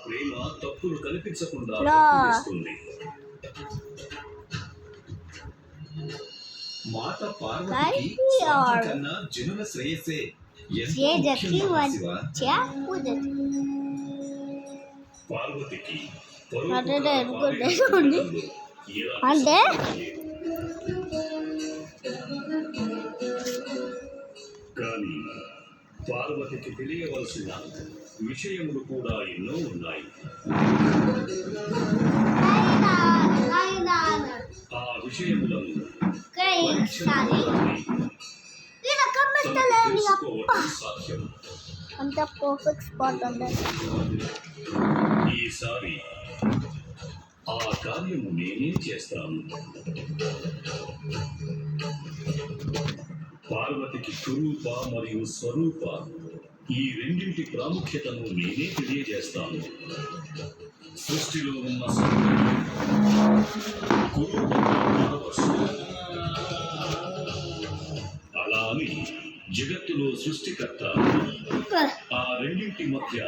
ప్రేమ తప్పులు కనిపించకుండా మాత పార్వతికి కన్నా జనుల శ్రేయస్సే పార్వతికి అంటే కానీ పార్వతికి తెలియవలసిన విషయములు కూడా ఎన్నో ఉన్నాయి. ఆ విషయములను అంత పర్ఫెక్ట్ స్పాట్ ఉంది. ఈసారి ఆ కార్యము నేనే చేస్తాను. పార్వతికి కురూప మరియు స్వరూప ఈ రెండింటి ప్రాముఖ్యతను నేనే తెలియజేస్తాను. సృష్టిలో ఉన్న అలా అని జగత్తులో సృష్టికర్త ఆ రెండింటి మధ్య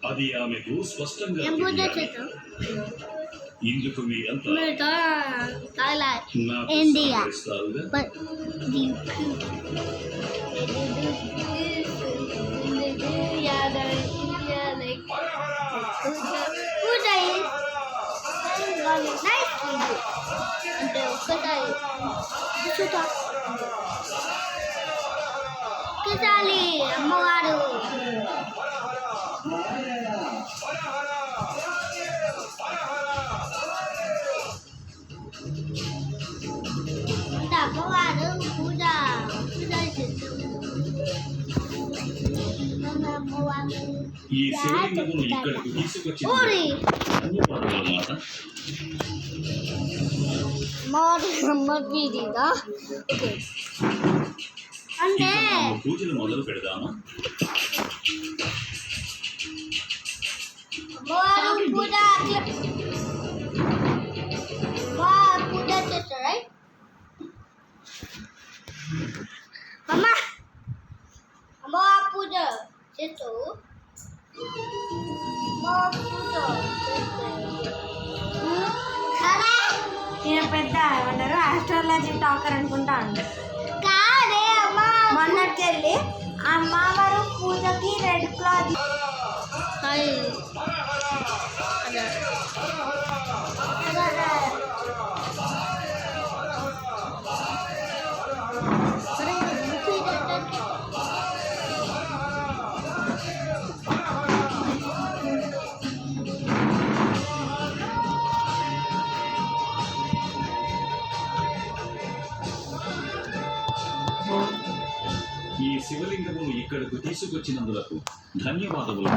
అది ఆమెకు స్పష్టంగా ఇందుకు మీరంతా అమ్మవారు అమ్మవారు పూజ ఈ శివలింగమును ఇక్కడకు తీసుకొచ్చిన అంటే పూజలు మొదలు పెడదామా? పూజ పూజ చేస్తారు రైట్ అమ్మా అమ్మా పూజ చేస్తావు నేను పెద్ద ఏమంటారు ఆస్ట్రాలజీ టాకర్ అనుకుంటా అండి. కాదే అమ్మా మొన్నటికి వెళ్ళి అమ్మవారు పూజకి రెడ్ క్లాత్ ఈ శివలింగమును ఇక్కడకు తీసుకొచ్చినందులకు ధన్యవాదములు.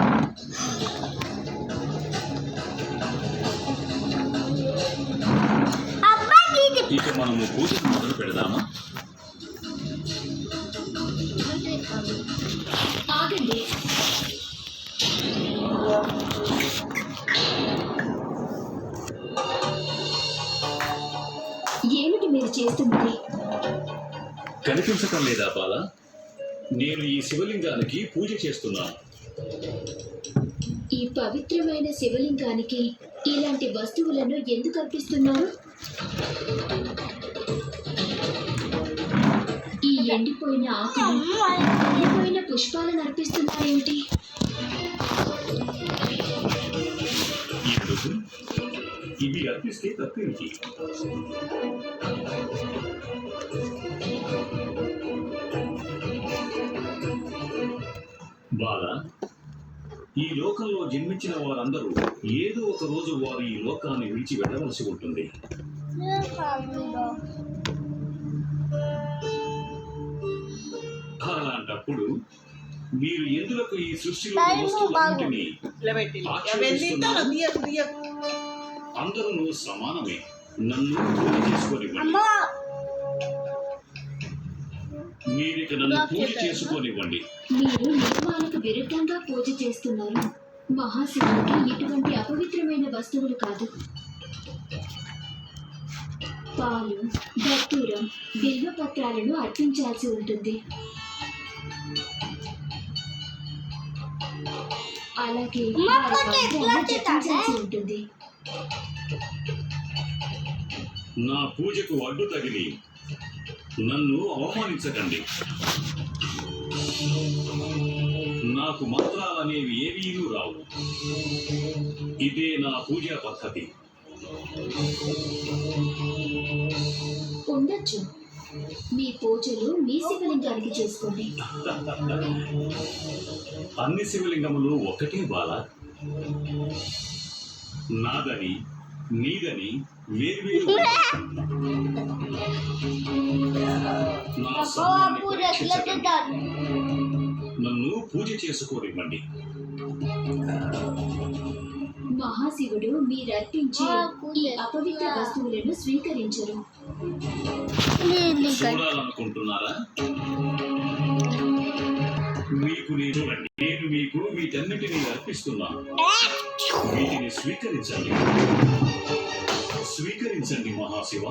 ఇక మనము పూజను మొదలు పెడదామా? ఆగండి. ఏమిటి మీరు చేస్తున్నది? కనిపించటం లేదా బాల? నేను ఈ శివలింగానికి పూజ చేస్తున్నాను. ఈ పవిత్రమైన శివలింగానికి ఇలాంటి వస్తువులను ఎందుకు అర్పిస్తున్నారు? ఈ ఎండిపోయిన ఆకులు, ఎండిపోయిన పుష్పాలను అర్పిస్తున్నారేమిటి? ఇవి అర్పిస్తే తప్పేమిటి? బాల, ఈ లోకంలో జన్మించిన వారందరూ ఏదో ఒక రోజు వారు ఈ లోకాన్ని విడిచి వెళ్ళవలసి ఉంటుంది. అలాంటప్పుడు మీరు ఎందులకు ఈ సృష్టిలో వస్తువులన్నింటినీ అందరూ సమానమే. నన్ను పూజ చేసుకోనివ్వండి. మీరిక నన్ను పూజ చేసుకోనివ్వండి. మీరు నియమాలకు విరుద్ధంగా పూజ చేస్తున్నారు. మహాశివుడికి ఇటువంటి అపవిత్రమైన వస్తువులు కాదు. పాలు, దత్తూరం, బిల్వపత్రాలను అర్పించాల్సి ఉంటుంది. అలాగే అమ్మ, వారి పోతే ఎట్లా అవసరాన్ని చర్చించాల్సి ఉంటుంది. నా పూజకు అడ్డు తగిలి నన్ను అవమానించకండి. నాకు మంత్రాలనేవి ఏవీ రావు. ఇదే నా పూజా పద్ధతి. ఉండొచ్చు. మీ పూజలు మీ శివలింగానికి చేసుకోండి. అన్ని శివలింగములు ఒక్కటే బాల. నాదని నీదని వేర్వేరు. నా అమ్మో, ఆ సహనాన్ని పూజ ఎట్లా పరీక్షించకండి. చేస్తారు? నన్ను పూజ చేసుకోనివ్వండి. మహాశివుడు మీరర్పించే ఈ అపవిత్ర వస్తువులను స్వీకరించరు. చూడాలనుకుంటున్నారా? మీకు నేను మీకు వీటన్నిటినీ అర్పిస్తున్నాను. వీటిని స్వీకరించండి. స్వీకరించండి మహాశివ.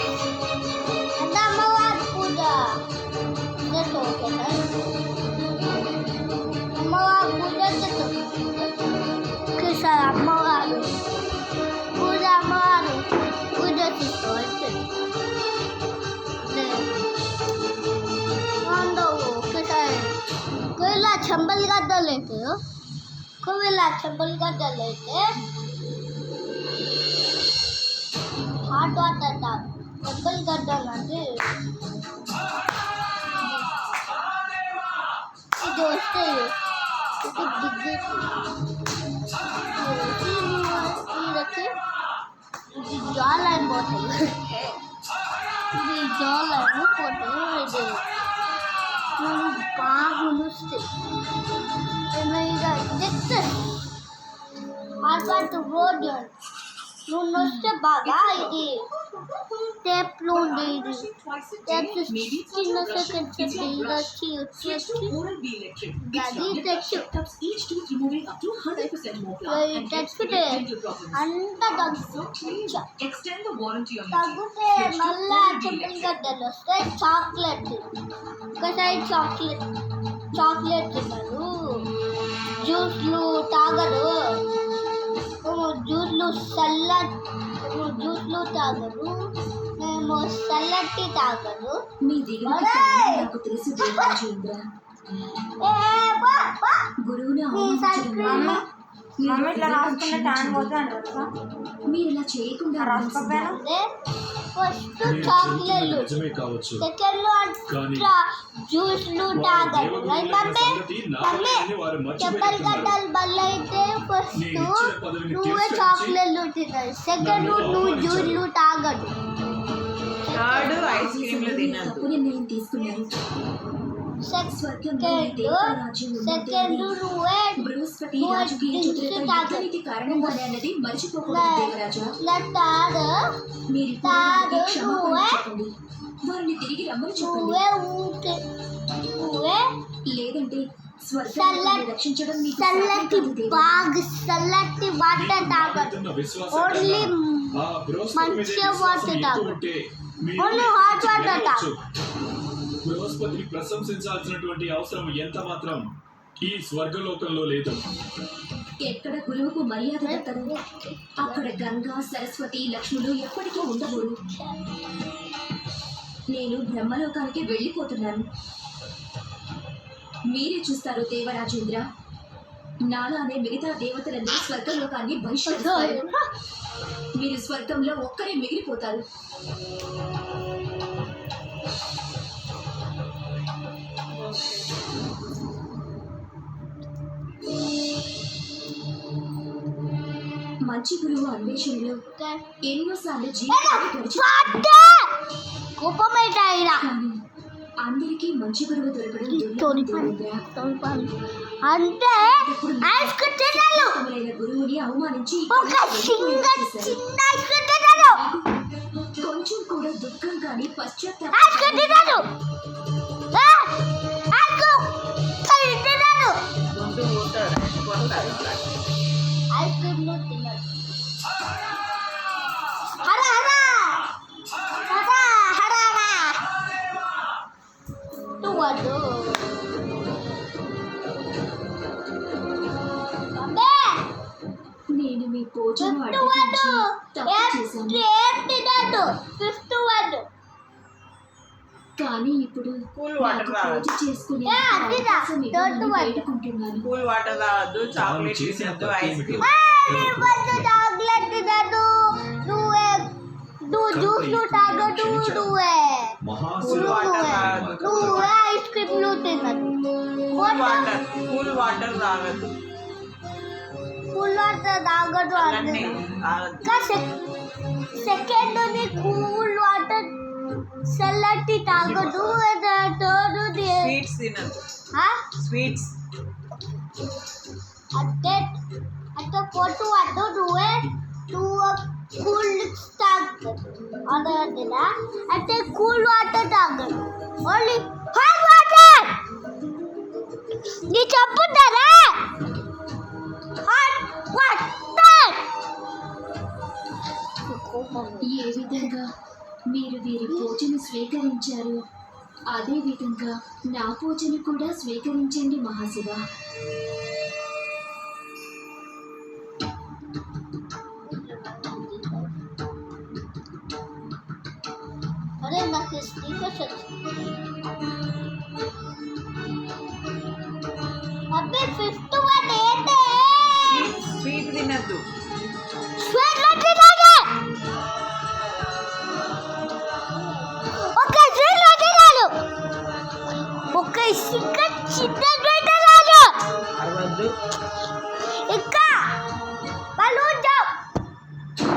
అది అమ్మవారి పూజ చేస్తూ ఉంటారా? అమ్మవారి పూజ చేస్తూ కృష్ణ అమ్మవారు పూజ చేస్తూ कोयला चंबल गड्ढा लेते हो कोयला चंबल गड्ढा लेते హాట్ వాటర్ తాగు చంబల్ గడ్డ అంటే ఇది వస్తే ఇది జాల్ అయిపోతుంది ఇది జాల్ అయిపోతే ఇది బాగా వస్తాయి అటు రోడ్ నువ్వు వస్తే బాగా ఇది టేప్లు ఉండే ఇది టేప్ చిన్న సెకండ్స్ ఇది వచ్చి అది తెచ్చు తెచ్చుకుంటే అంతా తగ్గితే మళ్ళా చెంపలు గడ్డలు వస్తే చాక్లెట్ ఒకసారి చాక్లెట్ తినరు జ్యూస్లు తాగరు జ్యూస్లు తాగరు మేము చల్లటి తాగరు మీ దిగుబడి కారణం నాకు తెలుసు దేవరాజేంద్ర. గురువుని అవమానించడం మమ్మీ ఇట్లా రాసుకుంటే ట్యాన్ పోతే అంటారు. మీరు ఇలా చేయకుండా రాసుకోపోయాను. ఫస్ట్ చాక్లెట్లు నిజమే కావచ్చు. సెకండ్లు అట్లా జ్యూస్లు తాగరు మమ్మీ చెప్పలు గడ్డలు బల్ల అయితే ఫస్ట్ నువ్వే చాక్లెట్లు తినాలి సెకండ్ నువ్వు జ్యూస్లు తాగడు థర్డ్ ఐస్ క్రీమ్లు తినద్దు. తప్పు నిర్ణయం తీసుకున్నారు. సెకండ్ నువ్వే బృహస్పతి రాజుకి యుద్ధానికి కారణంగానే అన్నది మర్చిపోకూడదు దేవరాజా. మీరు తాడు క్షమాపణ చెప్పండి. వారిని తిరిగి రమ్మని చెప్పండి. నువ్వే లేదంటే స్వర్గాన్ని రక్షించడం మీకు చల్లటి బాగా చల్లటి వాటర్ తాగదు ఓన్లీ మంచిగా వాటర్ తాగదు ఓన్లీ హాట్ వాటర్ తాగదు బృహస్పతిని ప్రశంసించాల్సినటువంటి అవసరం ఎంత మాత్రం ఈ స్వర్గలోకంలో లేదు. ఎక్కడ గురువుకు మర్యాద దక్కదు అక్కడ గంగా సరస్వతి లక్ష్ములు ఎప్పటికీ ఉండకూడదు. నేను బ్రహ్మలోకానికి వెళ్ళిపోతున్నాను. మీరే చూస్తారు దేవరాజేంద్ర. నాలానే మిగతా దేవతలందరూ స్వర్గలోకాన్ని బహిష్కరిస్తారు. మీరు స్వర్గంలో ఒక్కరే మిగిలిపోతారు. మంచి గురువు అన్వేషణలో ఎన్నోసార్లు జీవితాలు కోపమేటాయిరా కానీ అందరికీ మంచి గురువు దొరకడం దుర్లభం. అంటే ఐస్ క్రీమ్ తిన్నాను గురువుని అవమానించి ఒక చిన్న ఐస్ క్రీమ్ తిన్నాను కొంచెం కూడా దుఃఖం కానీ పశ్చాత్తాపం ఐస్ క్రీమ్ తిన్నాను తిన్నాను ఐస్ క్రీమ్ తిన్నాను హరా హరా హరా హరా కానీ ఇప్పుడు కూల్ వాటర్ నాకు తాగదు. పూజ చేసుకునే ఏ, అదిరా, అవకాశం దొడ్డు ఇవ్వమని వాటర్. వేడుకుంటున్నాను. కూల్ వాటర్ తాగద్దు, చాక్లెట్ చేసిన తినద్దు, తప్పు ఐస్ ఏమిటి? క్రీమ్. చాక్లెట్ తినదు నువ్వు జ్యూస్ ను తాగదు నువ్వే మహాశివుడు నువ్వే ఐస్ క్రీమ్లు తినదు కూల్ వాటర్ తాగద్దు. కూల్ వాటర్ తాగదు అన్నీ అంటే సెకండ్ కూల్ వాటర్ చల్లటి తాగదు థర్డ్ స్వీట్స్ తినద్దు, స్వీట్స్. అంటే అంటే ఫోర్త్ వాటర్ నువ్వు కూల్ డ్రింక్స్ తాగదు అదొకటిదా అంటే కూల్ వాటర్ తాగదు ఓన్లీ హాట్ వాటర్ నీ చెప్పుతారా హాట్ వాటర్ ఏ విధంగా మీరు వీరి పూజను స్వీకరించారు అదే విధంగా నా పూజను కూడా స్వీకరించండి మహాశివ. అరే నాకు స్పీకర్స్ అబ్బే ఫిఫ్త్ వన్ ఏంటి స్వీట్ తినద్దు. స్వీట్ లడ్డు తాగే ఒక స్వీట్ లడ్డు తాగు ఒక సిగరెట్ చిన్న స్వీట్ తాగు అరవద్దు. ఇంకా బలూన్ జామ్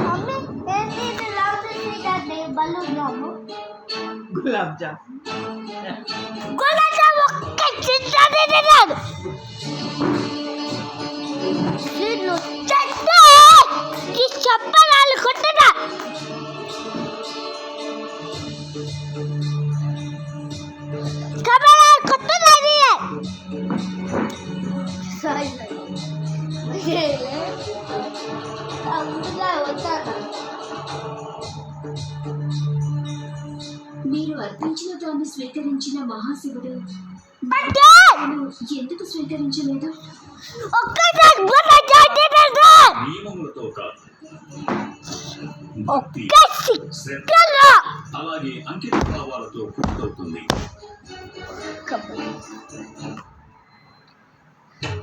మమ్మీ ఏంటి ఇది లవ్ స్వీట్ అంటే బలూన్ జామ్ గులాబ్ జామ్. గులాబ్ జామ్ ఒక్క చిన్నది తిన్నాను నేను చెట్టు ఈ చెప్పనాలు కొట్టదా కమలా కొట్టదాని సాయి మీరు అర్పించిన దాన్ని స్వీకరించిన మహాశివుడు అంటే నేను ఎందుకు స్వీకరించలేదు? ఒక్కసారి నియమములతో కాదు, భక్తి, శ్రద్ధ, అలాగే అంకిత భావాలతో పూర్తవుతుంది.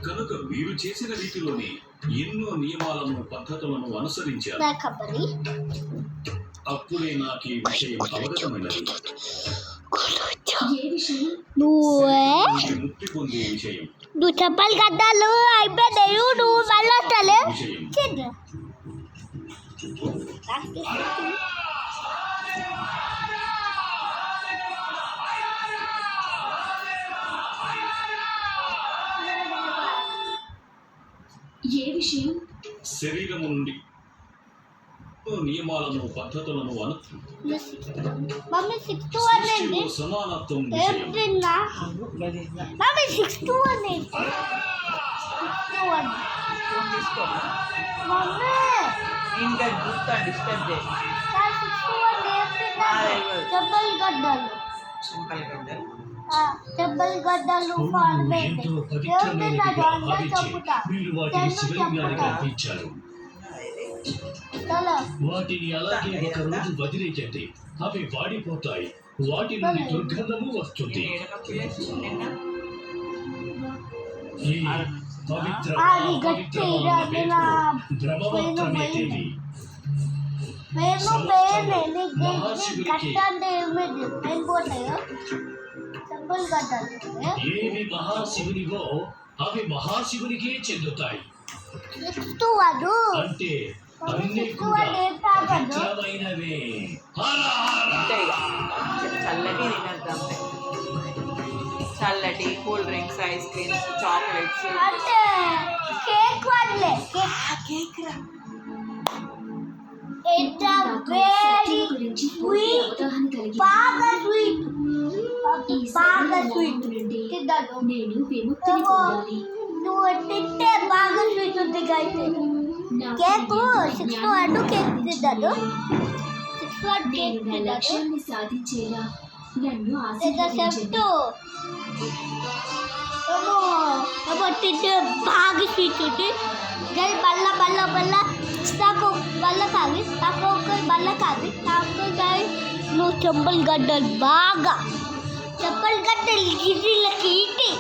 కనుక మీరు చేసిన రీతిలోనే ఎన్నో నియమాలను పద్ధతులను అనుసరించారు. అప్పుడే నాకు ఈ విషయం అవగతమైనది. ఏ విషయం? నువ్వే ముక్తి పొందే విషయం. నువ్వు చెప్పాలి కట్టాలు అయిపోయాయి నువ్వు మళ్ళీ వస్తాలే విషయం ఏ విషయం? శరీరము నుండి నియమాలను పద్ధతులను మమ్మీ 6-1 ఏంటి సమానత్వం ఏం విషయం. తిన్నా మమ్మీ 6-1 ఏంటి 6-1 ఫోన్ తీసుకోమా? మమ్మీ ఇంకా చూస్తా, డిస్టర్బ్ చేయి. 6-1 ఏం తిన్నా చెబ్బలు గడ్డలు సింపుల్ గడ్డలు. చెబ్బలు గడ్డలు ఫార్మేట్ ఏం తిన్నాడు అంటే చెప్పుతా మీరు వాటిని శివలింగానికి అర్పించారు. చలో వాటిని అలాగే ఒక రోజు వదిలేయండి, అవి వాడిపోతాయి. వాటి నుండి దుర్గంధము వస్తుంది. నిన్న ఈ పవిత్ర అది గట్టి నా బ్రహ్మవక్రమే దేవి. మేము పేరు కట్టండి ఏమి పోతాయో చెప్పులు కట్టాలి ఏవి మహాశివునివో అవి మహాశివునికే చెందుతాయి. 6-1 అంటే అన్ని కూడా పవిత్రమైనవే. హర హర. అంతే ఇక. చల్లటి తినద్దాం. చల్లటి cool drinks, ice creams, chocolates. అంటే కేక్ వాడలే కేక్ రా. ఇట్స్ నాకు వెరీ సత్యం గురించి పూర్తి స్వీట్ అవగాహన కలిగింది. బాగా స్వీట్ ఈ బాగా శరీర స్వీట్ మోహం నుండి తిన్నాను నేను విముక్తిని పొందాలి. నువ్వు తింటే బాగా స్వీట్ ఉంది అయితే నాకు కేక్ ఈ 6-1 కేక్ తిన్నాను 6-1 నేను కేక్ నా తిన్నాను లక్ష్యాన్ని సాధించేలా నన్ను చెప్తూ ఆశీర్వదించండి. ఏమో తింటే బాగా స్వీట్ ఉంది గది బల్ల బల్ల బల్ల నాకు బల్ల కాదు నాకు ఒక బల్ల కాదు నాకు నువ్వు చెంబలు గడ్డలు బాగా చెప్పలు కట్టెలు గిరిలకి ఇట్టి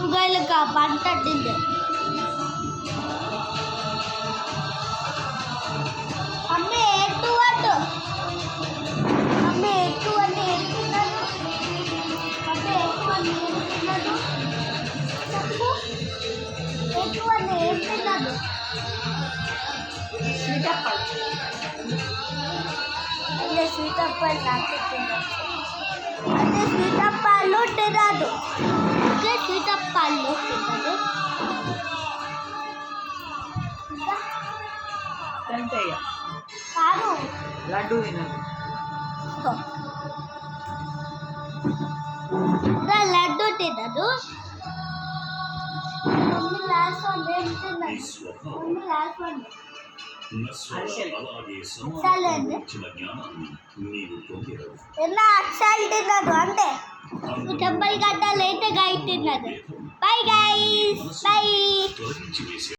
ఉగాయలకు ఆ పంట తింది అమ్మే ఎట్టు అటు అమ్మే ఎట్టు అంటే ఎట్టున్నాడు అమ్మే ఎట్టు అంటే ఎట్టున్నాడు చెప్పు ఎట్టు అంటే ఎట్టున్నాడు అదే సీతప్పలు నాకు తినచ్చు అదే సీతప్పలు తినదు అదే సీతప్పలు తినదు వెంకయ్య కాదు లడ్డు తినదు లడ్డు తినదు మమ్మీ లాస్ట్ వన్ ఏం ఈ తిన్నది స్వభావం మమ్మీ లాస్ట్ వన్ నశ్వర అలాగే సరేండి. సమాజంలో వచ్చిన జ్ఞానాన్ని నీవు పొందేవు. ఎలా అక్షరాలు తిన్నదు అంటే చెప్పలు కట్టాలి అయితే గై తిన్నది బై గైస్ బై తొలగించి వేసే